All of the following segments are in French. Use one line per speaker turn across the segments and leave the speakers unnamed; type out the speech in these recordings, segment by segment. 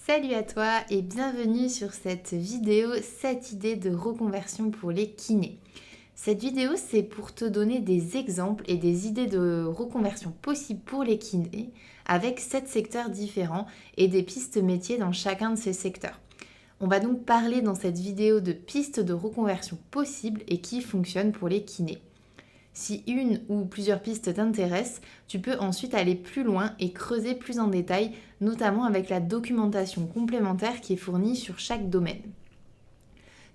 Salut à toi et bienvenue sur cette vidéo 7 idées de reconversion pour les kinés. Cette vidéo c'est pour te donner des exemples et des idées de reconversion possibles pour les kinés avec 7 secteurs différents et des pistes métiers dans chacun de ces secteurs. On va donc parler dans cette vidéo de pistes de reconversion possibles et qui fonctionnent pour les kinés. Si une ou plusieurs pistes t'intéressent, tu peux ensuite aller plus loin et creuser plus en détail, notamment avec la documentation complémentaire qui est fournie sur chaque domaine.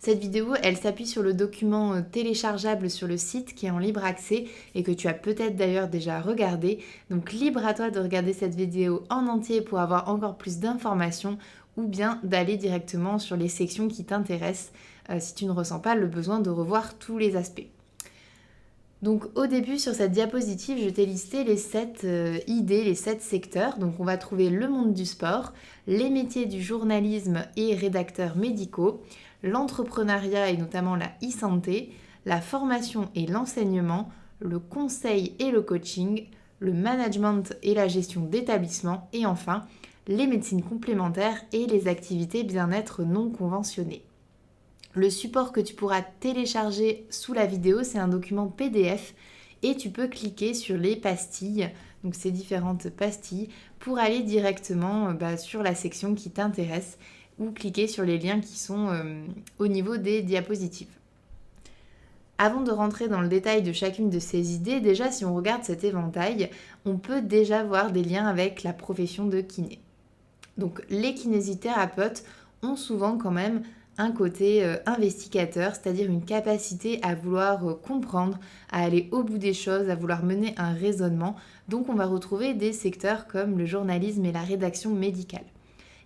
Cette vidéo, elle s'appuie sur le document téléchargeable sur le site qui est en libre accès et que tu as peut-être d'ailleurs déjà regardé. Donc libre à toi de regarder cette vidéo en entier pour avoir encore plus d'informations ou bien d'aller directement sur les sections qui t'intéressent si tu ne ressens pas le besoin de revoir tous les aspects. Donc au début sur cette diapositive, je t'ai listé les 7 idées, les 7 secteurs. Donc on va trouver le monde du sport, les métiers du journalisme et rédacteurs médicaux, l'entrepreneuriat et notamment la e-santé, la formation et l'enseignement, le conseil et le coaching, le management et la gestion d'établissements et enfin les médecines complémentaires et les activités bien-être non conventionnées. Le support que tu pourras télécharger sous la vidéo, c'est un document PDF et tu peux cliquer sur les pastilles, donc ces différentes pastilles, pour aller directement sur la section qui t'intéresse ou cliquer sur les liens qui sont au niveau des diapositives. Avant de rentrer dans le détail de chacune de ces idées, déjà si on regarde cet éventail, on peut déjà voir des liens avec la profession de kiné. Donc les kinésithérapeutes ont souvent quand même un côté investigateur, c'est-à-dire une capacité à vouloir comprendre, à aller au bout des choses, à vouloir mener un raisonnement. Donc on va retrouver des secteurs comme le journalisme et la rédaction médicale.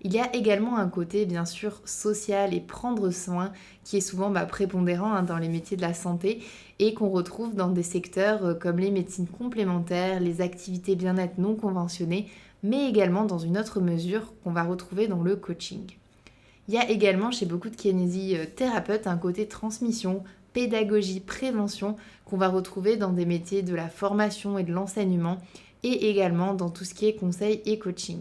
Il y a également un côté bien sûr social et prendre soin qui est souvent prépondérant dans les métiers de la santé et qu'on retrouve dans des secteurs comme les médecines complémentaires, les activités bien-être non conventionnées, mais également dans une autre mesure qu'on va retrouver dans le coaching. Il y a également chez beaucoup de kinésithérapeutes un côté transmission, pédagogie, prévention qu'on va retrouver dans des métiers de la formation et de l'enseignement et également dans tout ce qui est conseil et coaching.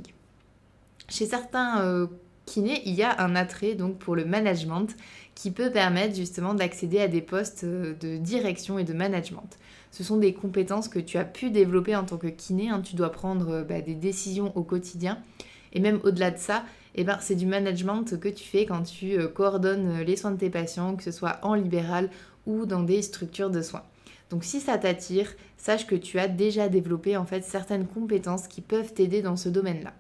Chez certains kinés, il y a un attrait donc pour le management qui peut permettre justement d'accéder à des postes de direction et de management. Ce sont des compétences que tu as pu développer en tant que kiné, tu dois prendre des décisions au quotidien et même au-delà de ça, c'est du management que tu fais quand tu coordonnes les soins de tes patients, que ce soit en libéral ou dans des structures de soins. Donc si ça t'attire, sache que tu as déjà développé en fait certaines compétences qui peuvent t'aider dans ce domaine-là.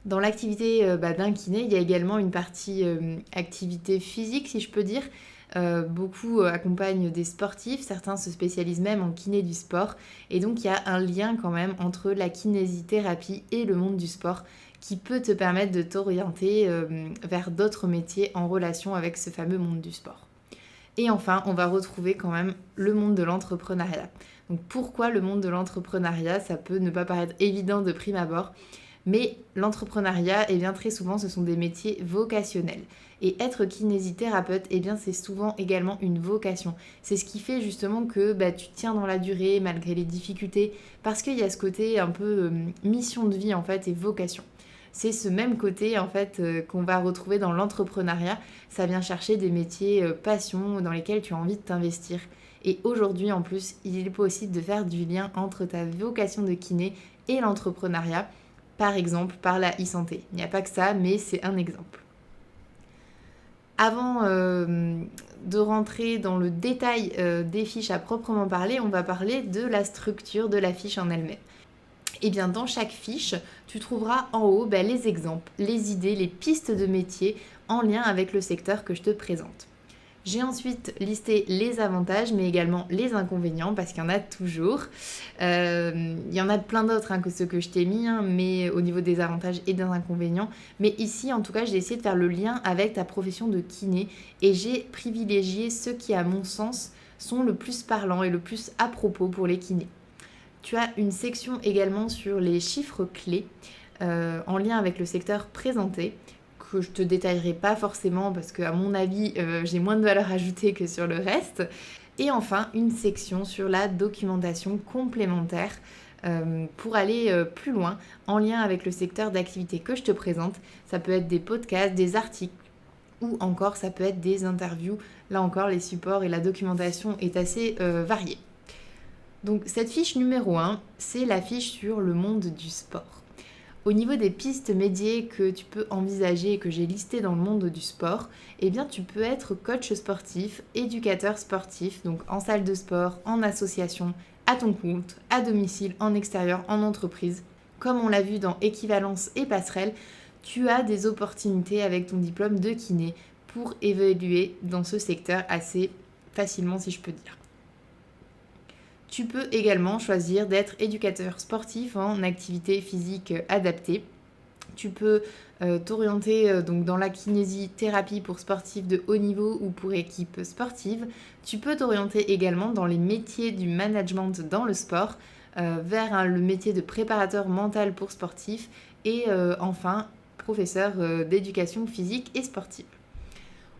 Dans l'activité d'un kiné, il y a également une partie activité physique, si je peux dire. Beaucoup accompagnent des sportifs, certains se spécialisent même en kiné du sport. Et donc il y a un lien quand même entre la kinésithérapie et le monde du sport qui peut te permettre de t'orienter vers d'autres métiers en relation avec ce fameux monde du sport. Et enfin, on va retrouver quand même le monde de l'entrepreneuriat. Donc pourquoi le monde de l'entrepreneuriat? Ça peut ne pas paraître évident de prime abord. Mais l'entrepreneuriat, bien très souvent, ce sont des métiers vocationnels. Et être kinésithérapeute, c'est souvent également une vocation. C'est ce qui fait justement que tu tiens dans la durée malgré les difficultés, parce qu'il y a ce côté un peu mission de vie en fait et vocation. C'est ce même côté en fait qu'on va retrouver dans l'entrepreneuriat. Ça vient chercher des métiers passion dans lesquels tu as envie de t'investir. Et aujourd'hui en plus, il est possible de faire du lien entre ta vocation de kiné et l'entrepreneuriat. Par exemple, par la e-santé. Il n'y a pas que ça, mais c'est un exemple. Avant de rentrer dans le détail des fiches à proprement parler, on va parler de la structure de la fiche en elle-même. Dans chaque fiche, tu trouveras en haut les exemples, les idées, les pistes de métier en lien avec le secteur que je te présente. J'ai ensuite listé les avantages, mais également les inconvénients, parce qu'il y en a toujours. Il y en a plein d'autres que ceux que je t'ai mis, mais au niveau des avantages et des inconvénients. Mais ici, en tout cas, j'ai essayé de faire le lien avec ta profession de kiné et j'ai privilégié ceux qui, à mon sens, sont le plus parlants et le plus à propos pour les kinés. Tu as une section également sur les chiffres clés en lien avec le secteur présenté, que je te détaillerai pas forcément parce qu'à mon avis, j'ai moins de valeur ajoutée que sur le reste. Et enfin, une section sur la documentation complémentaire pour aller plus loin en lien avec le secteur d'activité que je te présente. Ça peut être des podcasts, des articles ou encore ça peut être des interviews. Là encore, les supports et la documentation est assez variée. Donc cette fiche numéro 1, c'est la fiche sur le monde du sport. Au niveau des pistes métiers que tu peux envisager et que j'ai listées dans le monde du sport, eh bien tu peux être coach sportif, éducateur sportif, donc en salle de sport, en association, à ton compte, à domicile, en extérieur, en entreprise. Comme on l'a vu dans Équivalence et Passerelle, tu as des opportunités avec ton diplôme de kiné pour évoluer dans ce secteur assez facilement, si je peux dire. Tu peux également choisir d'être éducateur sportif en activité physique adaptée. Tu peux t'orienter donc dans la kinésithérapie pour sportifs de haut niveau ou pour équipe sportive. Tu peux t'orienter également dans les métiers du management dans le sport, vers le métier de préparateur mental pour sportifs et enfin professeur d'éducation physique et sportive.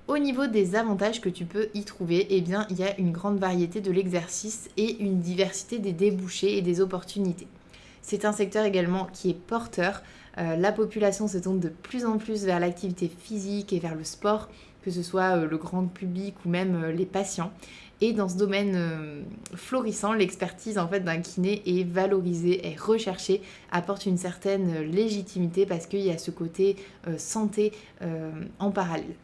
Au niveau des avantages que tu peux y trouver, eh bien, il y a une grande variété de l'exercice et une diversité des débouchés et des opportunités. C'est un secteur également qui est porteur. La population se tourne de plus en plus vers l'activité physique et vers le sport, que ce soit le grand public ou même les patients. Et dans ce domaine florissant, l'expertise en fait d'un kiné est valorisée, est recherchée, apporte une certaine légitimité parce qu'il y a ce côté santé en parallèle.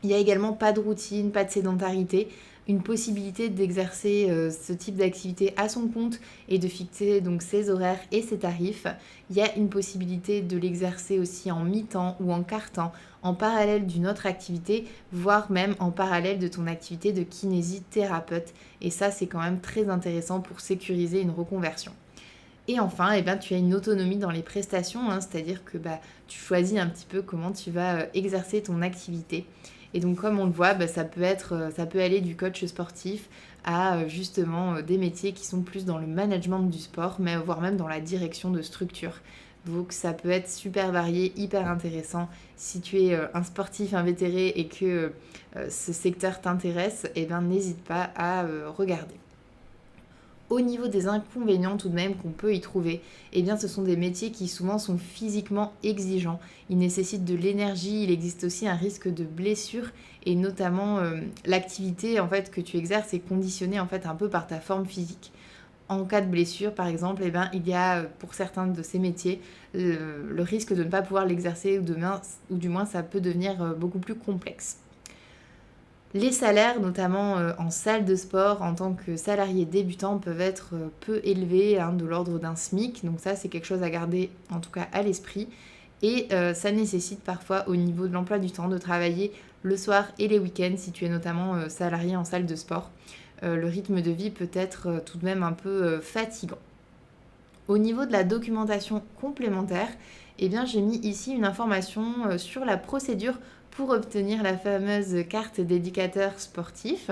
Il n'y a également pas de routine, pas de sédentarité, une possibilité d'exercer ce type d'activité à son compte et de fixer donc ses horaires et ses tarifs. Il y a une possibilité de l'exercer aussi en mi-temps ou en quart-temps, en parallèle d'une autre activité, voire même en parallèle de ton activité de kinésithérapeute. Et ça, c'est quand même très intéressant pour sécuriser une reconversion. Et enfin, tu as une autonomie dans les prestations, c'est-à-dire que tu choisis un petit peu comment tu vas exercer ton activité. Et donc comme on le voit, ça peut aller du coach sportif à justement des métiers qui sont plus dans le management du sport, mais voire même dans la direction de structure. Donc ça peut être super varié, hyper intéressant. Si tu es un sportif invétéré et que ce secteur t'intéresse, n'hésite pas à regarder. Au niveau des inconvénients tout de même qu'on peut y trouver, ce sont des métiers qui souvent sont physiquement exigeants. Ils nécessitent de l'énergie, il existe aussi un risque de blessure et notamment l'activité en fait que tu exerces est conditionnée en fait un peu par ta forme physique. En cas de blessure par exemple, il y a pour certains de ces métiers le risque de ne pas pouvoir l'exercer ou du moins ça peut devenir beaucoup plus complexe. Les salaires, notamment en salle de sport, en tant que salarié débutant, peuvent être peu élevés, de l'ordre d'un SMIC. Donc ça, c'est quelque chose à garder en tout cas à l'esprit. Et ça nécessite parfois au niveau de l'emploi du temps de travailler le soir et les week-ends si tu es notamment salarié en salle de sport. Le rythme de vie peut être tout de même un peu fatigant. Au niveau de la documentation complémentaire, j'ai mis ici une information sur la procédure pour obtenir la fameuse carte d'éducateur sportif.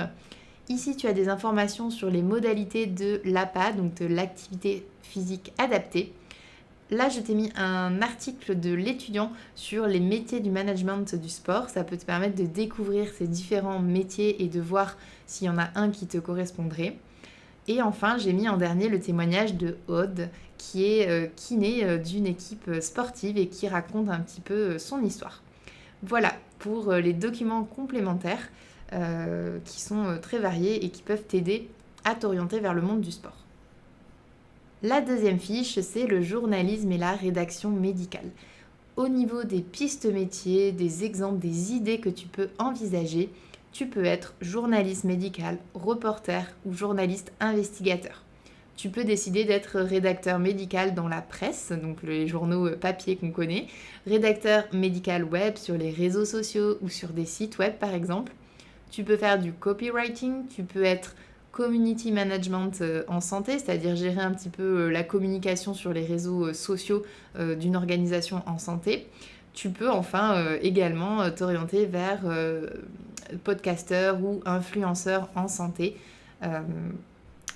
Ici, tu as des informations sur les modalités de l'APA, donc de l'activité physique adaptée. Là, je t'ai mis un article de l'étudiant sur les métiers du management du sport. Ça peut te permettre de découvrir ces différents métiers et de voir s'il y en a un qui te correspondrait. Et enfin, j'ai mis en dernier le témoignage de Aude, qui est kiné d'une équipe sportive et qui raconte un petit peu son histoire. Voilà pour les documents complémentaires qui sont très variés et qui peuvent t'aider à t'orienter vers le monde du sport. La deuxième fiche, c'est le journalisme et la rédaction médicale. Au niveau des pistes métiers, des exemples, des idées que tu peux envisager, tu peux être journaliste médical, reporter ou journaliste investigateur. Tu peux décider d'être rédacteur médical dans la presse, donc les journaux papier qu'on connaît, rédacteur médical web sur les réseaux sociaux ou sur des sites web par exemple. Tu peux faire du copywriting, tu peux être community management en santé, c'est-à-dire gérer un petit peu la communication sur les réseaux sociaux d'une organisation en santé. Tu peux enfin également t'orienter vers podcasteur ou influenceur en santé.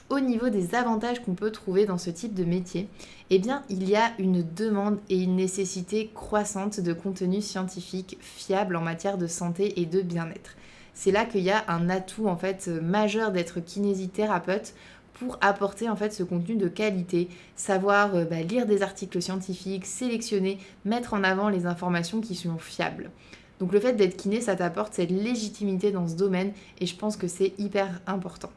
Au niveau des avantages qu'on peut trouver dans ce type de métier, il y a une demande et une nécessité croissante de contenu scientifique fiable en matière de santé et de bien-être. C'est là qu'il y a un atout en fait majeur d'être kinésithérapeute pour apporter en fait ce contenu de qualité, savoir lire des articles scientifiques, sélectionner, mettre en avant les informations qui sont fiables. Donc le fait d'être kiné, ça t'apporte cette légitimité dans ce domaine et je pense que c'est hyper important.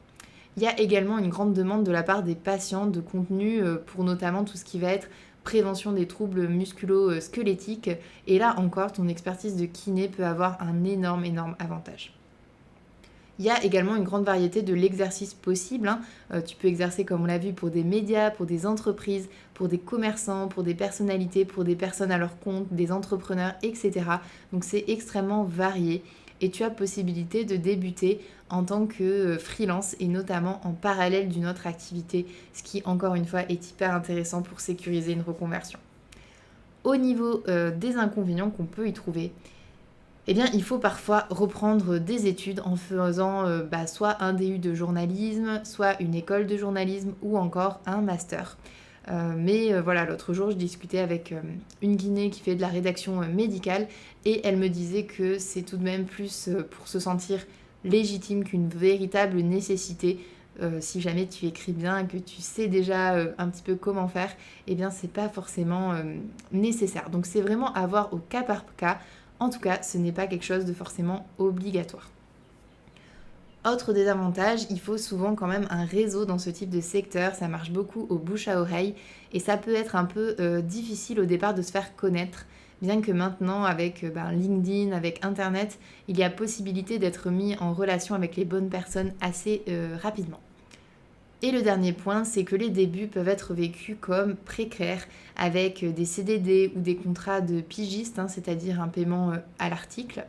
Il y a également une grande demande de la part des patients de contenu pour notamment tout ce qui va être prévention des troubles musculo-squelettiques. Et là encore, ton expertise de kiné peut avoir un énorme avantage. Il y a également une grande variété de l'exercice possible. Tu peux exercer, comme on l'a vu, pour des médias, pour des entreprises, pour des commerçants, pour des personnalités, pour des personnes à leur compte, des entrepreneurs, etc. Donc c'est extrêmement varié et tu as possibilité de débuter en tant que freelance et notamment en parallèle d'une autre activité, ce qui encore une fois est hyper intéressant pour sécuriser une reconversion. Au niveau des inconvénients qu'on peut y trouver, eh bien, il faut parfois reprendre des études en faisant soit un DU de journalisme, soit une école de journalisme ou encore un master. Voilà, l'autre jour, je discutais avec une kiné qui fait de la rédaction médicale et elle me disait que c'est tout de même plus pour se sentir légitime qu'une véritable nécessité. Si jamais tu écris bien et que tu sais déjà un petit peu comment faire, eh bien, c'est pas forcément nécessaire. Donc, c'est vraiment à voir au cas par cas. En tout cas, ce n'est pas quelque chose de forcément obligatoire. Autre désavantage, il faut souvent quand même un réseau dans ce type de secteur, ça marche beaucoup au bouche à oreille et ça peut être un peu difficile au départ de se faire connaître, bien que maintenant avec LinkedIn, avec Internet, il y a possibilité d'être mis en relation avec les bonnes personnes assez rapidement. Et le dernier point, c'est que les débuts peuvent être vécus comme précaires avec des CDD ou des contrats de pigiste, c'est-à-dire un paiement à l'article.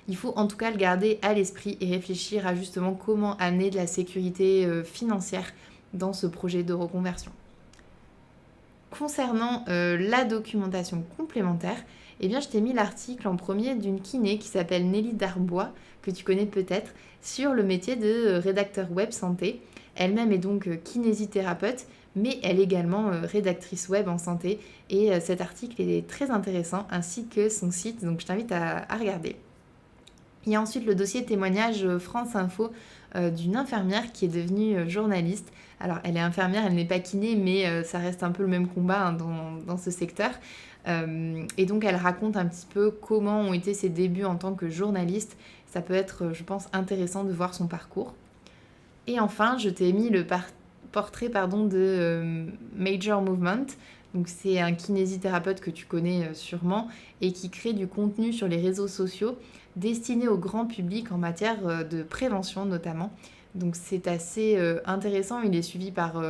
Il faut en tout cas le garder à l'esprit et réfléchir à justement comment amener de la sécurité financière dans ce projet de reconversion. Concernant la documentation complémentaire, eh bien, je t'ai mis l'article en premier d'une kiné qui s'appelle Nelly Darbois, que tu connais peut-être, sur le métier de rédacteur web santé. Elle-même est donc kinésithérapeute, mais elle est également rédactrice web en santé. Et cet article est très intéressant, ainsi que son site, donc je t'invite à regarder. Il y a ensuite le dossier témoignage France Info d'une infirmière qui est devenue journaliste. Alors, elle est infirmière, elle n'est pas kiné, mais ça reste un peu le même combat dans ce secteur. Et donc, elle raconte un petit peu comment ont été ses débuts en tant que journaliste. Ça peut être, je pense, intéressant de voir son parcours. Et enfin, je t'ai mis le portrait de Major Movement. Donc, c'est un kinésithérapeute que tu connais sûrement et qui crée du contenu sur les réseaux sociaux destiné au grand public en matière de prévention notamment. Donc c'est assez intéressant, il est suivi par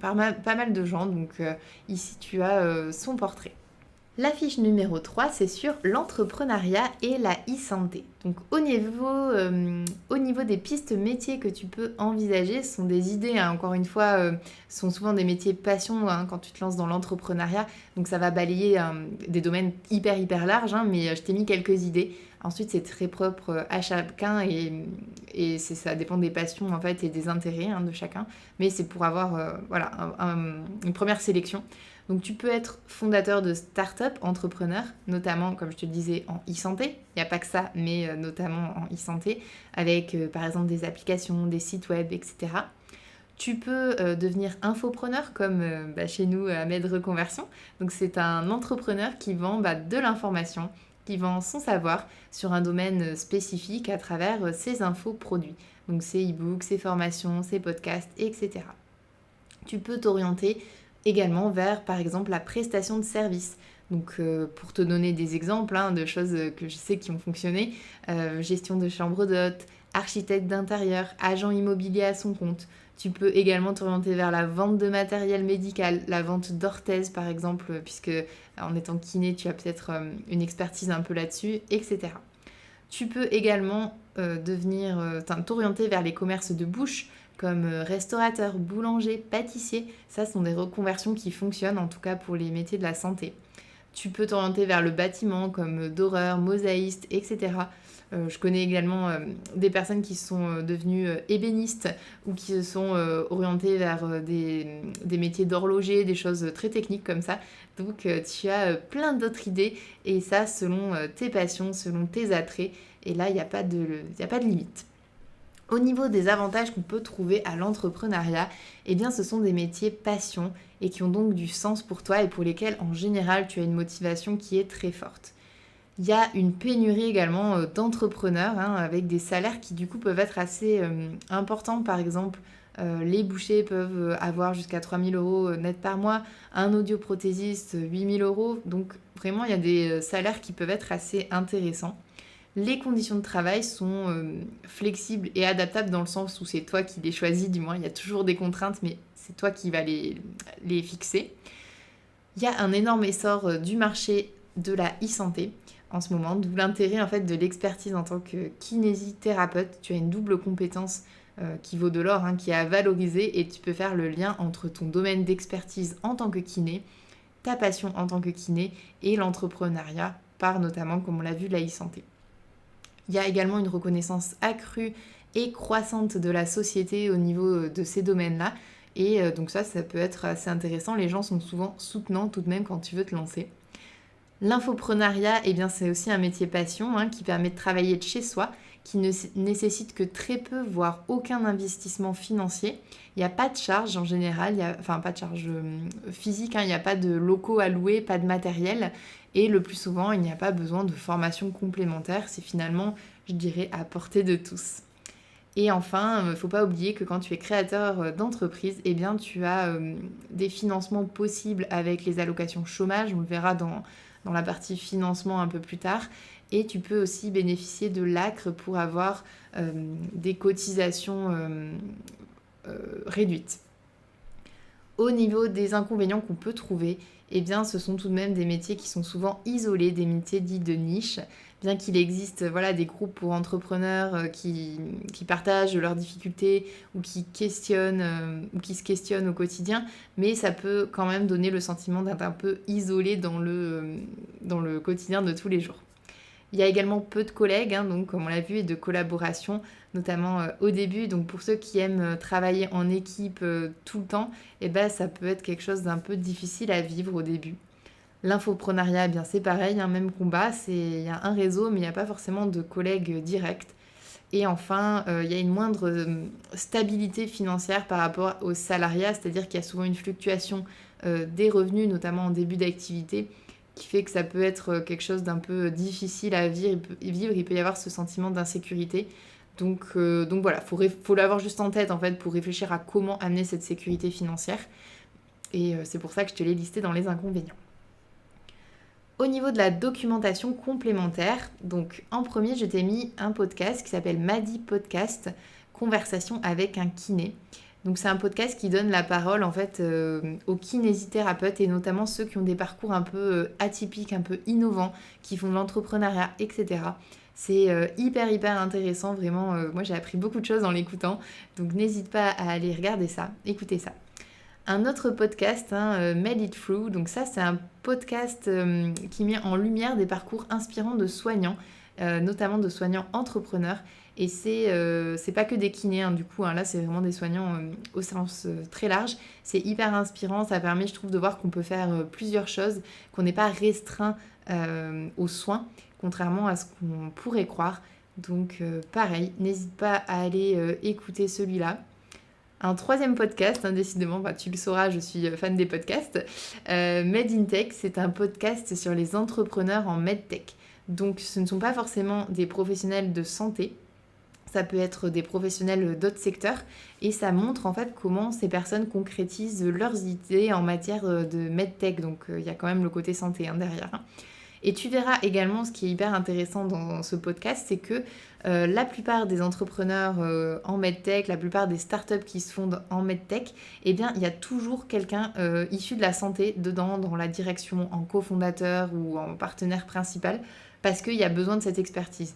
pas mal de gens, donc ici tu as son portrait. La fiche numéro 3, c'est sur l'entrepreneuriat et la e-santé. Donc au niveau des pistes métiers que tu peux envisager, ce sont des idées, encore une fois, ce sont souvent des métiers passion quand tu te lances dans l'entrepreneuriat. Donc ça va balayer des domaines hyper larges, mais je t'ai mis quelques idées. Ensuite, c'est très propre à chacun et ça dépend des passions en fait et des intérêts de chacun. Mais c'est pour avoir une première sélection. Donc tu peux être fondateur de start-up, entrepreneur, notamment, comme je te le disais, en e-santé. Il n'y a pas que ça, mais notamment en e-santé, avec par exemple des applications, des sites web, etc. Tu peux devenir infopreneur, comme chez nous à Med Reconversion. Donc c'est un entrepreneur qui vend de l'information, qui vend son savoir sur un domaine spécifique à travers ses infoproduits. Donc ses e-books, ses formations, ses podcasts, etc. Tu peux t'orienter également vers, par exemple, la prestation de services. Donc, pour te donner des exemples de choses que je sais qui ont fonctionné, gestion de chambre d'hôtes, architecte d'intérieur, agent immobilier à son compte. Tu peux également t'orienter vers la vente de matériel médical, la vente d'orthèses par exemple, puisque en étant kiné, tu as peut-être une expertise un peu là-dessus, etc. Tu peux également t'orienter vers les commerces de bouche, comme restaurateur, boulanger, pâtissier. Ça, ce sont des reconversions qui fonctionnent, en tout cas pour les métiers de la santé. Tu peux t'orienter vers le bâtiment, comme doreur, mosaïste, etc. Je connais également des personnes qui sont devenues ébénistes ou qui se sont orientées vers des métiers d'horloger, des choses très techniques comme ça. Donc, tu as plein d'autres idées et ça, selon tes passions, selon tes attraits. Et là, il n'y a pas de limite. Au niveau des avantages qu'on peut trouver à l'entrepreneuriat, eh bien ce sont des métiers passion et qui ont donc du sens pour toi et pour lesquels en général tu as une motivation qui est très forte. Il y a une pénurie également d'entrepreneurs avec des salaires qui du coup peuvent être assez importants. Par exemple, les bouchers peuvent avoir jusqu'à 3 000 euros net par mois, un audioprothésiste 8 000 euros. Donc vraiment, il y a des salaires qui peuvent être assez intéressants. Les conditions de travail sont flexibles et adaptables dans le sens où c'est toi qui les choisis, du moins il y a toujours des contraintes, mais c'est toi qui vas les fixer. Il y a un énorme essor du marché de la e-santé en ce moment, d'où l'intérêt en fait de l'expertise en tant que kinésithérapeute. Tu as une double compétence qui vaut de l'or, qui est à valoriser et tu peux faire le lien entre ton domaine d'expertise en tant que kiné, ta passion en tant que kiné et l'entrepreneuriat par notamment, comme on l'a vu, la e-santé. Il y a également une reconnaissance accrue et croissante de la société au niveau de ces domaines-là. Et donc ça peut être assez intéressant. Les gens sont souvent soutenants tout de même quand tu veux te lancer. L'infoprenariat, eh bien, c'est aussi un métier passion qui permet de travailler de chez soi, qui ne nécessite que très peu, voire aucun investissement financier. Il n'y a pas de charge en général, enfin pas de charge physique, il n'y a pas de locaux à louer, pas de matériel. Et le plus souvent, il n'y a pas besoin de formation complémentaire. C'est finalement, je dirais, à portée de tous. Et enfin, il ne faut pas oublier que quand tu es créateur d'entreprise, eh bien, tu as des financements possibles avec les allocations chômage. On le verra dans la partie financement un peu plus tard. Et tu peux aussi bénéficier de l'ACRE pour avoir des cotisations réduites. Au niveau des inconvénients qu'on peut trouver, eh bien, ce sont tout de même des métiers qui sont souvent isolés, des métiers dits de niche, bien qu'il existe des groupes pour entrepreneurs qui partagent leurs difficultés ou qui se questionnent au quotidien, mais ça peut quand même donner le sentiment d'être un peu isolé dans le quotidien de tous les jours. Il y a également peu de collègues, donc, comme on l'a vu, et de collaboration, notamment au début. Donc pour ceux qui aiment travailler en équipe tout le temps, ça peut être quelque chose d'un peu difficile à vivre au début. L'infoprenariat, bien c'est pareil, même combat, il y a un réseau, mais il n'y a pas forcément de collègues directs. Et enfin, il y a une moindre stabilité financière par rapport au salariat, c'est-à-dire qu'il y a souvent une fluctuation des revenus, notamment en début d'activité, qui fait que ça peut être quelque chose d'un peu difficile à vivre. Il peut y avoir ce sentiment d'insécurité. Donc voilà, faut l'avoir juste en tête en fait pour réfléchir à comment amener cette sécurité financière. Et c'est pour ça que je te l'ai listé dans les inconvénients. Au niveau de la documentation complémentaire, donc en premier, je t'ai mis un podcast qui s'appelle Madi Podcast, Conversation avec un kiné. Donc c'est un podcast qui donne la parole en fait aux kinésithérapeutes et notamment ceux qui ont des parcours un peu atypiques, un peu innovants, qui font de l'entrepreneuriat, etc. C'est hyper intéressant, vraiment. Moi j'ai appris beaucoup de choses en l'écoutant, donc n'hésite pas à aller regarder ça, écouter ça. Un autre podcast, Made It Through, donc ça c'est un podcast qui met en lumière des parcours inspirants de soignants, notamment de soignants entrepreneurs. Et c'est pas que des kinés, du coup, là c'est vraiment des soignants au sens très large. C'est hyper inspirant, ça permet, je trouve, de voir qu'on peut faire plusieurs choses, qu'on n'est pas restreint aux soins, contrairement à ce qu'on pourrait croire. Donc pareil, n'hésite pas à aller écouter celui-là. Un troisième podcast, décidément, tu le sauras, je suis fan des podcasts. Made in Tech, c'est un podcast sur les entrepreneurs en medtech. Donc ce ne sont pas forcément des professionnels de santé, ça peut être des professionnels d'autres secteurs et ça montre en fait comment ces personnes concrétisent leurs idées en matière de medtech. Donc il y a quand même le côté santé derrière. Et tu verras également ce qui est hyper intéressant dans ce podcast, c'est que la plupart des entrepreneurs en medtech, la plupart des startups qui se fondent en medtech, eh bien, il y a toujours quelqu'un issu de la santé dedans, dans la direction, en cofondateur ou en partenaire principal, parce qu'il y a besoin de cette expertise.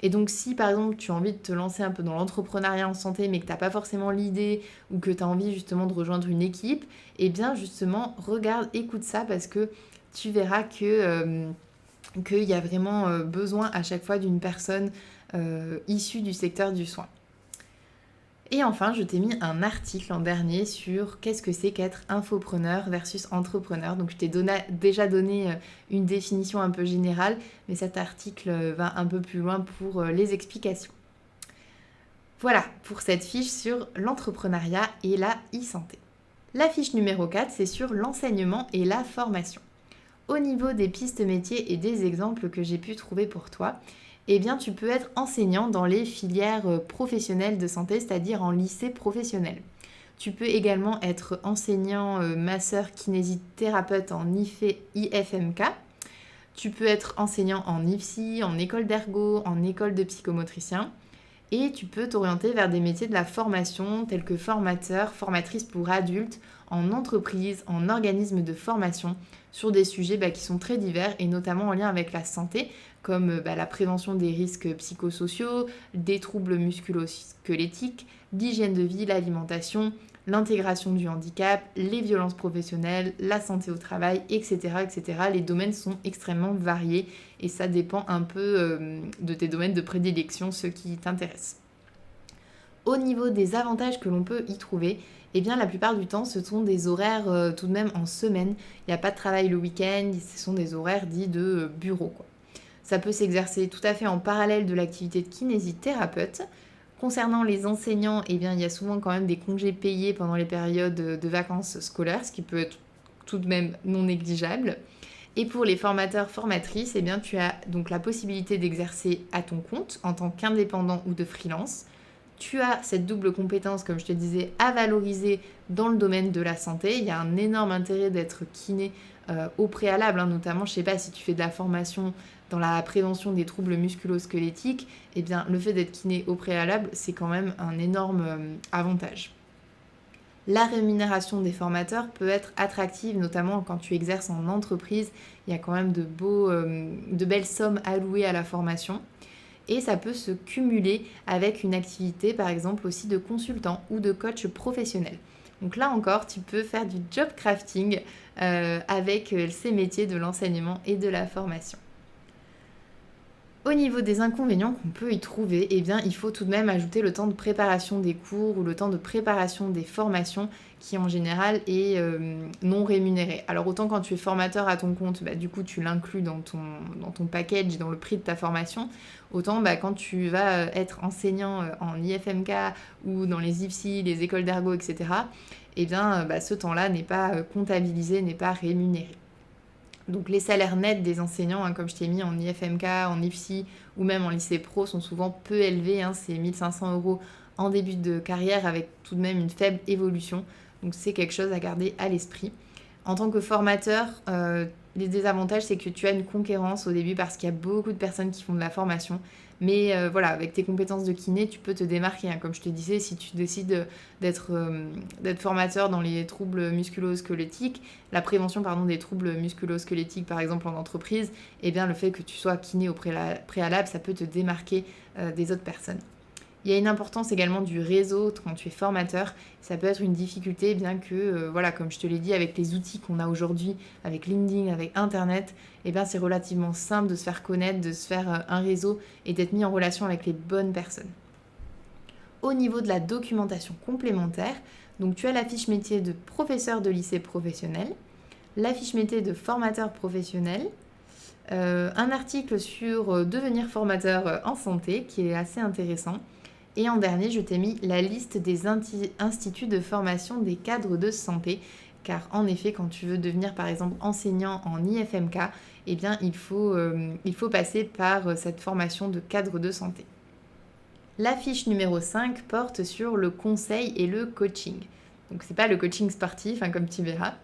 Et donc si par exemple tu as envie de te lancer un peu dans l'entrepreneuriat en santé mais que tu n'as pas forcément l'idée ou que tu as envie justement de rejoindre une équipe, eh bien justement regarde, écoute ça parce que tu verras qu'il y a vraiment besoin à chaque fois d'une personne issue du secteur du soin. Et enfin, je t'ai mis un article en dernier sur qu'est-ce que c'est qu'être infopreneur versus entrepreneur. Donc je t'ai déjà donné une définition un peu générale, mais cet article va un peu plus loin pour les explications. Voilà pour cette fiche sur l'entrepreneuriat et la e-santé. La fiche numéro 4, c'est sur l'enseignement et la formation. Au niveau des pistes métiers et des exemples que j'ai pu trouver pour toi, eh bien tu peux être enseignant dans les filières professionnelles de santé, c'est-à-dire en lycée professionnel. Tu peux également être enseignant masseur kinésithérapeute en IFMK. Tu peux être enseignant en IFSI, en école d'ergo, en école de psychomotricien. Et tu peux t'orienter vers des métiers de la formation tels que formateur, formatrice pour adultes, en entreprise, en organisme de formation, sur des sujets qui sont très divers et notamment en lien avec la santé, comme la prévention des risques psychosociaux, des troubles musculo-squelettiques, l'hygiène de vie, l'alimentation, l'intégration du handicap, les violences professionnelles, la santé au travail, etc., etc. Les domaines sont extrêmement variés et ça dépend un peu de tes domaines de prédilection, ceux qui t'intéressent. Au niveau des avantages que l'on peut y trouver, eh bien la plupart du temps ce sont des horaires tout de même en semaine. Il n'y a pas de travail le week-end, ce sont des horaires dits de bureau, quoi. Ça peut s'exercer tout à fait en parallèle de l'activité de kinésithérapeute. Concernant les enseignants, eh bien, il y a souvent quand même des congés payés pendant les périodes de vacances scolaires, ce qui peut être tout de même non négligeable. Et pour les formateurs, formatrices, eh bien, tu as donc la possibilité d'exercer à ton compte en tant qu'indépendant ou de freelance. Tu as cette double compétence, comme je te disais, à valoriser dans le domaine de la santé. Il y a un énorme intérêt d'être kiné au préalable, notamment, je ne sais pas si tu fais de la formation dans la prévention des troubles musculo-squelettiques, eh bien, le fait d'être kiné au préalable, c'est quand même un énorme avantage. La rémunération des formateurs peut être attractive, notamment quand tu exerces en entreprise. Il y a quand même de belles sommes allouées à la formation. Et ça peut se cumuler avec une activité, par exemple, aussi de consultant ou de coach professionnel. Donc là encore, tu peux faire du job crafting avec ces métiers de l'enseignement et de la formation. Au niveau des inconvénients qu'on peut y trouver, eh bien, il faut tout de même ajouter le temps de préparation des cours ou le temps de préparation des formations qui en général est non rémunéré. Alors autant quand tu es formateur à ton compte, du coup tu l'inclus dans ton package, dans le prix de ta formation, autant quand tu vas être enseignant en IFMK ou dans les IFSI, les écoles d'ergo, etc., eh bien ce temps-là n'est pas comptabilisé, n'est pas rémunéré. Donc les salaires nets des enseignants, comme je t'ai mis en IFMK, en IFSI ou même en lycée pro, sont souvent peu élevés. C'est 1 500 € en début de carrière avec tout de même une faible évolution. Donc c'est quelque chose à garder à l'esprit. En tant que formateur, les désavantages, c'est que tu as une concurrence au début parce qu'il y a beaucoup de personnes qui font de la formation. Mais voilà, avec tes compétences de kiné, tu peux te démarquer. Comme je te disais, si tu décides d'être formateur dans les troubles musculo-squelettiques, la prévention des troubles musculo-squelettiques, par exemple en entreprise, eh bien le fait que tu sois kiné au préalable, ça peut te démarquer des autres personnes. Il y a une importance également du réseau quand tu es formateur. Ça peut être une difficulté, bien que, comme je te l'ai dit, avec les outils qu'on a aujourd'hui, avec LinkedIn, avec Internet, c'est relativement simple de se faire connaître, de se faire un réseau et d'être mis en relation avec les bonnes personnes. Au niveau de la documentation complémentaire, donc tu as la fiche métier de professeur de lycée professionnel, la fiche métier de formateur professionnel, un article sur devenir formateur en santé qui est assez intéressant. Et en dernier, je t'ai mis la liste des instituts de formation des cadres de santé. Car en effet, quand tu veux devenir par exemple enseignant en IFMK, eh bien, il faut passer par cette formation de cadre de santé. La fiche numéro 5 porte sur le conseil et le coaching. Donc c'est pas le coaching sportif, comme tu verras.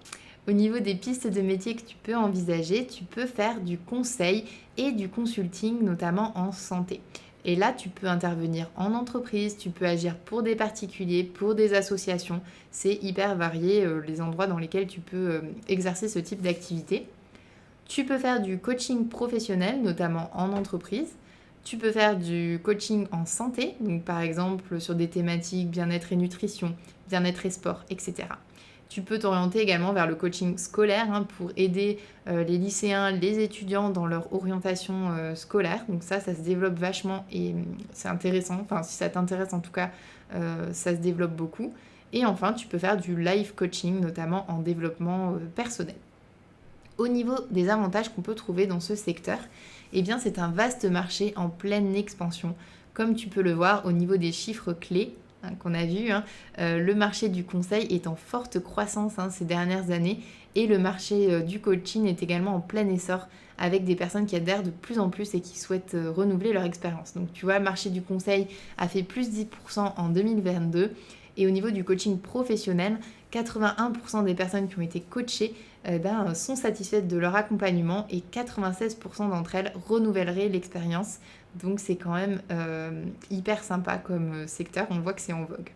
Au niveau des pistes de métier que tu peux envisager, tu peux faire du conseil et du consulting, notamment en santé. Et là, tu peux intervenir en entreprise, tu peux agir pour des particuliers, pour des associations. C'est hyper varié les endroits dans lesquels tu peux exercer ce type d'activité. Tu peux faire du coaching professionnel, notamment en entreprise. Tu peux faire du coaching en santé, donc par exemple sur des thématiques bien-être et nutrition, bien-être et sport, etc. Tu peux t'orienter également vers le coaching scolaire pour aider les lycéens, les étudiants dans leur orientation scolaire. Donc ça se développe vachement et c'est intéressant. Enfin, si ça t'intéresse en tout cas, ça se développe beaucoup. Et enfin, tu peux faire du life coaching, notamment en développement personnel. Au niveau des avantages qu'on peut trouver dans ce secteur, eh bien c'est un vaste marché en pleine expansion. Comme tu peux le voir au niveau des chiffres clés qu'on a vus, le marché du conseil est en forte croissance ces dernières années et le marché du coaching est également en plein essor avec des personnes qui adhèrent de plus en plus et qui souhaitent renouveler leur expérience. Donc tu vois, le marché du conseil a fait plus 10% en 2022 et au niveau du coaching professionnel, 81% des personnes qui ont été coachées sont satisfaites de leur accompagnement et 96% d'entre elles renouvelleraient l'expérience. Donc c'est quand même hyper sympa comme secteur, on voit que c'est en vogue.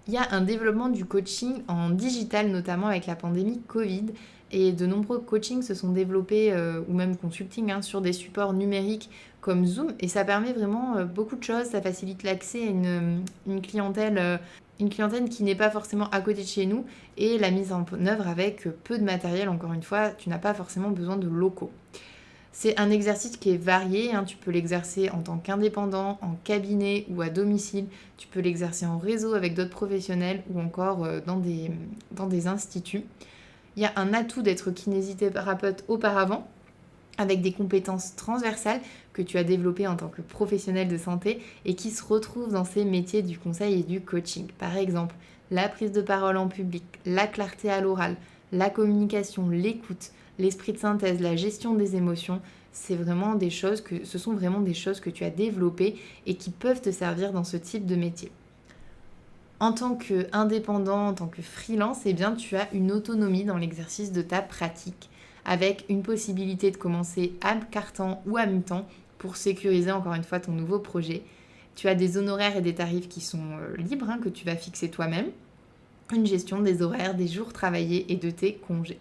Il y a un développement du coaching en digital, notamment avec la pandémie Covid, et de nombreux coachings se sont développés, ou même consulting, sur des supports numériques comme Zoom, et ça permet vraiment beaucoup de choses, ça facilite l'accès à une clientèle qui n'est pas forcément à côté de chez nous, et la mise en œuvre avec peu de matériel, encore une fois, tu n'as pas forcément besoin de locaux. C'est un exercice qui est varié, tu peux l'exercer en tant qu'indépendant, en cabinet ou à domicile. Tu peux l'exercer en réseau avec d'autres professionnels ou encore dans des instituts. Il y a un atout d'être kinésithérapeute auparavant avec des compétences transversales que tu as développées en tant que professionnel de santé et qui se retrouvent dans ces métiers du conseil et du coaching. Par exemple, la prise de parole en public, la clarté à l'oral, la communication, l'écoute, l'esprit de synthèse, la gestion des émotions, ce sont vraiment des choses que tu as développées et qui peuvent te servir dans ce type de métier. En tant qu'indépendant, en tant que freelance, tu as une autonomie dans l'exercice de ta pratique avec une possibilité de commencer à quart-temps ou à mi-temps pour sécuriser encore une fois ton nouveau projet. Tu as des honoraires et des tarifs qui sont libres, que tu vas fixer toi-même. Une gestion des horaires, des jours travaillés et de tes congés.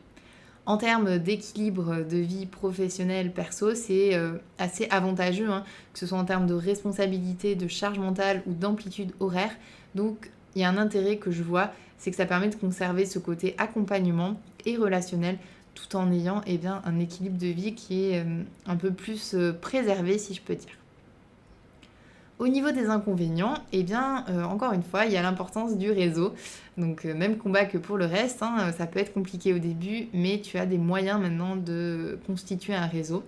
En termes d'équilibre de vie professionnelle perso, c'est assez avantageux, que ce soit en termes de responsabilité, de charge mentale ou d'amplitude horaire. Donc, il y a un intérêt que je vois, c'est que ça permet de conserver ce côté accompagnement et relationnel tout en ayant un équilibre de vie qui est un peu plus préservé, si je peux dire. Au niveau des inconvénients, encore une fois, il y a l'importance du réseau. Donc, même combat que pour le reste, ça peut être compliqué au début, mais tu as des moyens maintenant de constituer un réseau.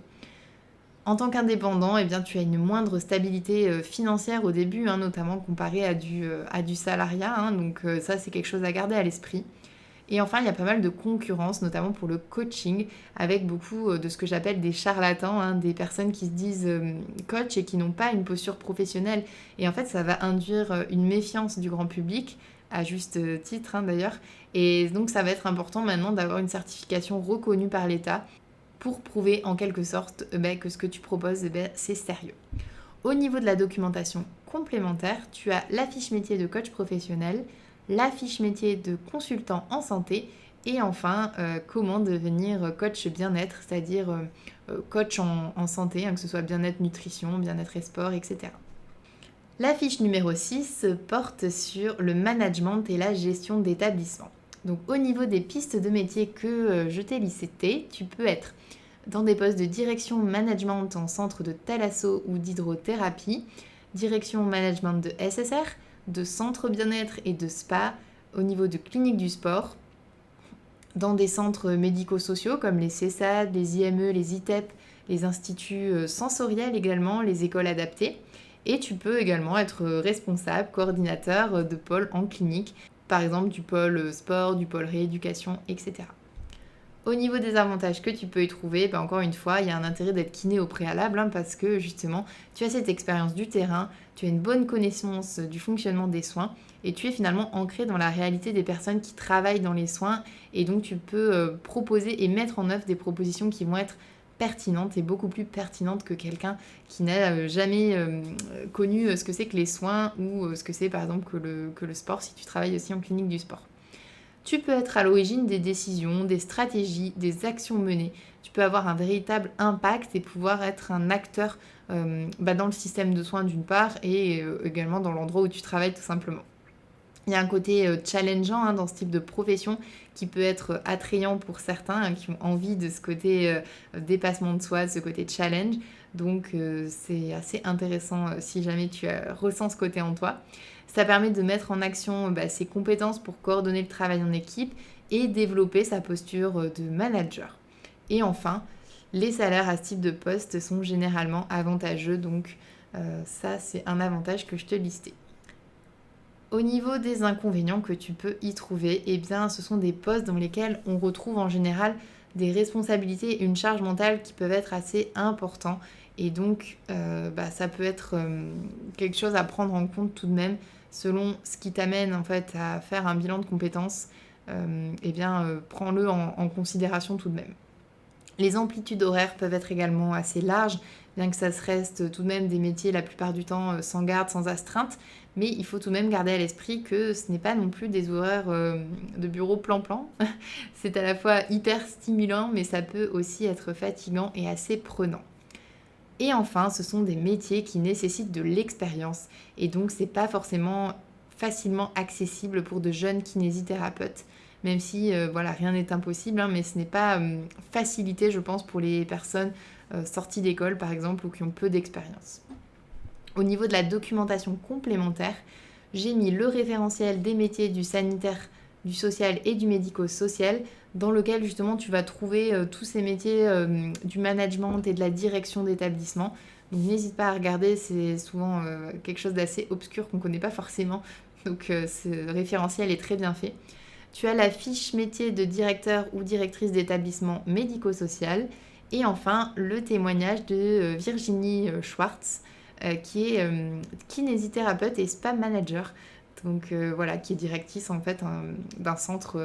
En tant qu'indépendant, tu as une moindre stabilité financière au début, notamment comparé à du salariat. Donc, ça, c'est quelque chose à garder à l'esprit. Et enfin, il y a pas mal de concurrence, notamment pour le coaching, avec beaucoup de ce que j'appelle des charlatans, des personnes qui se disent coach et qui n'ont pas une posture professionnelle. Et en fait, ça va induire une méfiance du grand public, à juste titre d'ailleurs. Et donc, ça va être important maintenant d'avoir une certification reconnue par l'État pour prouver en quelque sorte que ce que tu proposes, c'est sérieux. Au niveau de la documentation complémentaire, tu as la fiche métier de coach professionnel, la fiche métier de consultant en santé et enfin comment devenir coach bien-être, c'est-à-dire coach en santé, que ce soit bien-être nutrition, bien-être et sport, etc. La fiche numéro 6 porte sur le management et la gestion d'établissement. Donc au niveau des pistes de métier que je t'ai listées, tu peux être dans des postes de direction management en centre de thalasso ou d'hydrothérapie, direction management de SSR, de centres bien-être et de spa, au niveau de cliniques du sport, dans des centres médico-sociaux comme les CESAD, les IME, les ITEP, les instituts sensoriels également, les écoles adaptées. Et tu peux également être responsable, coordinateur de pôles en clinique, par exemple du pôle sport, du pôle rééducation, etc. Au niveau des avantages que tu peux y trouver, encore une fois, il y a un intérêt d'être kiné au préalable parce que justement, tu as cette expérience du terrain, tu as une bonne connaissance du fonctionnement des soins et tu es finalement ancré dans la réalité des personnes qui travaillent dans les soins et donc tu peux proposer et mettre en œuvre des propositions qui vont être pertinentes et beaucoup plus pertinentes que quelqu'un qui n'a jamais connu ce que c'est que les soins ou ce que c'est par exemple que le sport si tu travailles aussi en clinique du sport. Tu peux être à l'origine des décisions, des stratégies, des actions menées. Tu peux avoir un véritable impact et pouvoir être un acteur dans le système de soins d'une part et également dans l'endroit où tu travailles tout simplement. Il y a un côté challengeant dans ce type de profession qui peut être attrayant pour certains qui ont envie de ce côté dépassement de soi, de ce côté challenge. Donc c'est assez intéressant si jamais tu ressens ce côté en toi. Ça permet de mettre en action ses compétences pour coordonner le travail en équipe et développer sa posture de manager. Et enfin, les salaires à ce type de poste sont généralement avantageux. Donc Ça, c'est un avantage que je te listais. Au niveau des inconvénients que tu peux y trouver, eh bien, ce sont des postes dans lesquels on retrouve en général des responsabilités et une charge mentale qui peuvent être assez importants. Et donc, ça peut être quelque chose à prendre en compte tout de même, selon ce qui t'amène en fait à faire un bilan de compétences. Prends-le en considération tout de même. Les amplitudes horaires peuvent être également assez larges, bien que ça se reste tout de même des métiers la plupart du temps sans garde, sans astreinte. Mais il faut tout de même garder à l'esprit que ce n'est pas non plus des horaires de bureau plan-plan. C'est à la fois hyper stimulant, mais ça peut aussi être fatigant et assez prenant. Et enfin, ce sont des métiers qui nécessitent de l'expérience. Et donc, c'est pas forcément facilement accessible pour de jeunes kinésithérapeutes. Même si, rien n'est impossible, hein, mais ce n'est pas facilité, je pense, pour les personnes sorties d'école, par exemple, ou qui ont peu d'expérience. Au niveau de la documentation complémentaire, j'ai mis le référentiel des métiers du sanitaire, du social et du médico-social, dans lequel justement tu vas trouver tous ces métiers du management et de la direction d'établissement. Donc n'hésite pas à regarder, c'est souvent quelque chose d'assez obscur qu'on ne connaît pas forcément. Donc ce référentiel est très bien fait. Tu as la fiche métier de directeur ou directrice d'établissement médico-social. Et enfin, le témoignage de Virginie Schwartz, qui est kinésithérapeute et spa manager. Donc qui est directrice en fait d'un centre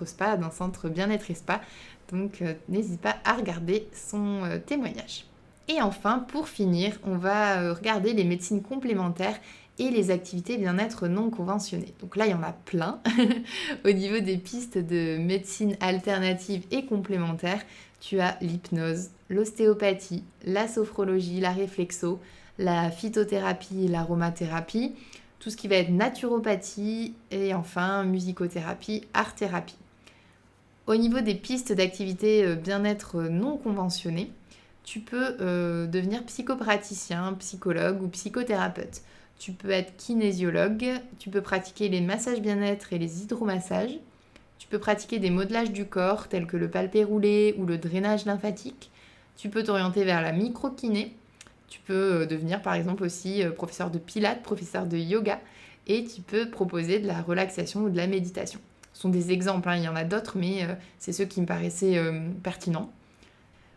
spa, d'un centre bien-être et spa. Donc n'hésite pas à regarder son témoignage. Et enfin, pour finir, on va regarder les médecines complémentaires et les activités bien-être non conventionnées. Donc là, il y en a plein. Au niveau des pistes de médecine alternative et complémentaire, tu as l'hypnose, l'ostéopathie, la sophrologie, la réflexo, la phytothérapie et l'aromathérapie, tout ce qui va être naturopathie et enfin musicothérapie, art-thérapie. Au niveau des pistes d'activités bien-être non conventionnées, tu peux devenir psychopraticien, psychologue ou psychothérapeute. Tu peux être kinésiologue, tu peux pratiquer les massages bien-être et les hydromassages. Tu peux pratiquer des modelages du corps tels que le palpé roulé ou le drainage lymphatique. Tu peux t'orienter vers la micro-kiné. Tu peux devenir par exemple aussi professeur de pilates, professeur de yoga et tu peux proposer de la relaxation ou de la méditation. Ce sont des exemples, hein, il y en a d'autres, mais c'est ceux qui me paraissaient pertinents.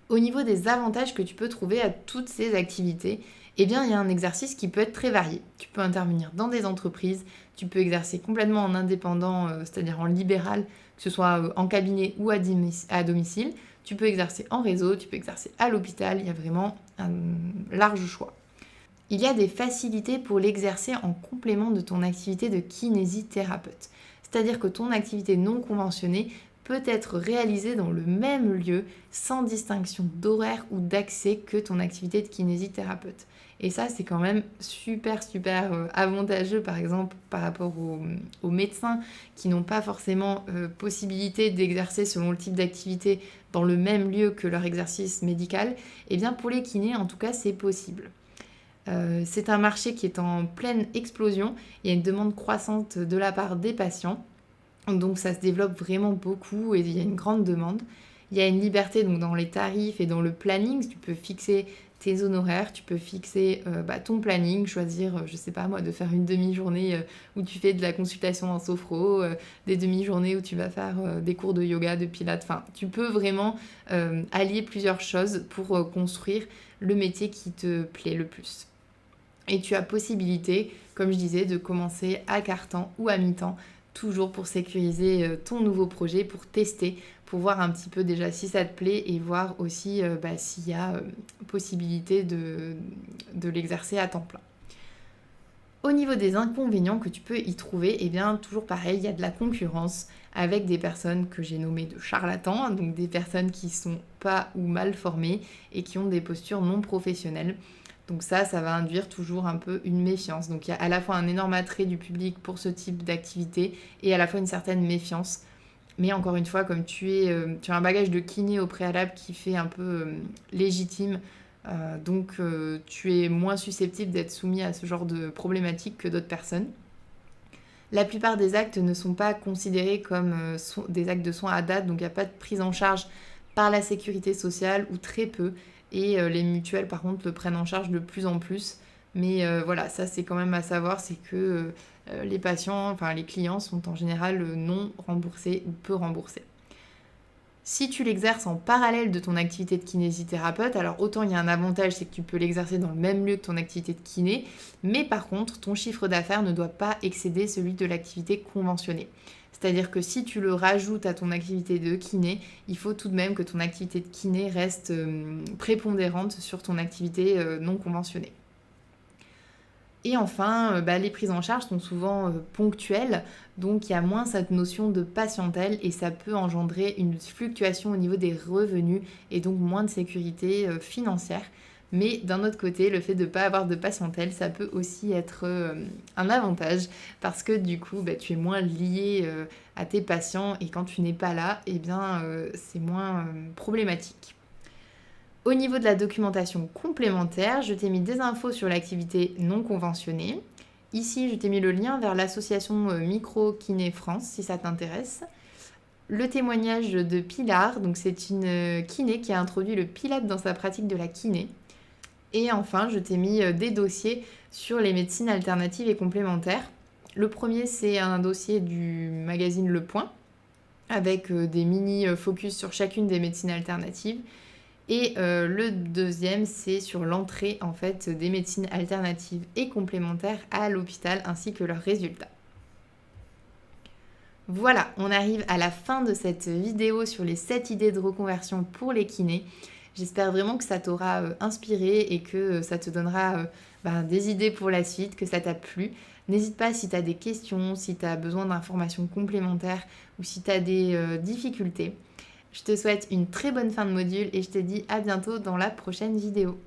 Au niveau des avantages que tu peux trouver à toutes ces activités, eh bien, il y a un exercice qui peut être très varié. Tu peux intervenir dans des entreprises, tu peux exercer complètement en indépendant, c'est-à-dire en libéral, que ce soit en cabinet ou à domicile. Tu peux exercer en réseau, tu peux exercer à l'hôpital, il y a vraiment un large choix. Il y a des facilités pour l'exercer en complément de ton activité de kinésithérapeute. C'est-à-dire que ton activité non conventionnée peut être réalisée dans le même lieu sans distinction d'horaire ou d'accès que ton activité de kinésithérapeute. Et ça, c'est quand même super avantageux, par exemple, par rapport aux médecins qui n'ont pas forcément possibilité d'exercer selon le type d'activité dans le même lieu que leur exercice médical. Et bien pour les kinés, en tout cas, c'est possible. C'est un marché qui est en pleine explosion. Il y a une demande croissante de la part des patients. Donc ça se développe vraiment beaucoup et il y a une grande demande. Il y a une liberté donc, dans les tarifs et dans le planning. Tu peux fixer tes honoraires, tu peux fixer ton planning, choisir, je sais pas moi, de faire une demi-journée où tu fais de la consultation en sophro, des demi-journées où tu vas faire des cours de yoga, de pilates. Enfin, tu peux vraiment allier plusieurs choses pour construire le métier qui te plaît le plus. Et tu as possibilité, comme je disais, de commencer à quart-temps ou à mi-temps, toujours pour sécuriser ton nouveau projet, pour tester, pour voir un petit peu déjà si ça te plaît et voir aussi s'il y a possibilité de l'exercer à temps plein. Au niveau des inconvénients que tu peux y trouver, eh bien toujours pareil, il y a de la concurrence avec des personnes que j'ai nommées de charlatans, donc des personnes qui sont pas ou mal formées et qui ont des postures non professionnelles. Donc ça va induire toujours un peu une méfiance. Donc il y a à la fois un énorme attrait du public pour ce type d'activité et à la fois une certaine méfiance. Mais encore une fois, comme tu as un bagage de kiné au préalable qui fait un peu légitime, tu es moins susceptible d'être soumis à ce genre de problématiques que d'autres personnes. La plupart des actes ne sont pas considérés comme des actes de soins à date, donc il n'y a pas de prise en charge par la sécurité sociale ou très peu. Et les mutuelles, par contre, le prennent en charge de plus en plus. Mais voilà, ça c'est quand même à savoir, c'est que les patients, enfin les clients sont en général non remboursés ou peu remboursés. Si tu l'exerces en parallèle de ton activité de kinésithérapeute, alors autant il y a un avantage, c'est que tu peux l'exercer dans le même lieu que ton activité de kiné, mais par contre, ton chiffre d'affaires ne doit pas excéder celui de l'activité conventionnée. C'est-à-dire que si tu le rajoutes à ton activité de kiné, il faut tout de même que ton activité de kiné reste prépondérante sur ton activité non conventionnée. Et enfin, les prises en charge sont souvent ponctuelles, donc il y a moins cette notion de patientèle et ça peut engendrer une fluctuation au niveau des revenus et donc moins de sécurité financière. Mais d'un autre côté, le fait de ne pas avoir de patientèle, ça peut aussi être un avantage parce que du coup, tu es moins lié à tes patients et quand tu n'es pas là, c'est moins problématique. Au niveau de la documentation complémentaire, je t'ai mis des infos sur l'activité non conventionnée. Ici, je t'ai mis le lien vers l'association Micro Kiné France, si ça t'intéresse. Le témoignage de Pilar, donc c'est une kiné qui a introduit le pilate dans sa pratique de la kiné. Et enfin, je t'ai mis des dossiers sur les médecines alternatives et complémentaires. Le premier, c'est un dossier du magazine Le Point, avec des mini-focus sur chacune des médecines alternatives. Et le deuxième, c'est sur l'entrée en fait des médecines alternatives et complémentaires à l'hôpital ainsi que leurs résultats. Voilà, on arrive à la fin de cette vidéo sur les 7 idées de reconversion pour les kinés. J'espère vraiment que ça t'aura inspiré et que ça te donnera des idées pour la suite, que ça t'a plu. N'hésite pas si tu as des questions, si tu as besoin d'informations complémentaires ou si tu as des difficultés. Je te souhaite une très bonne fin de module et je te dis à bientôt dans la prochaine vidéo.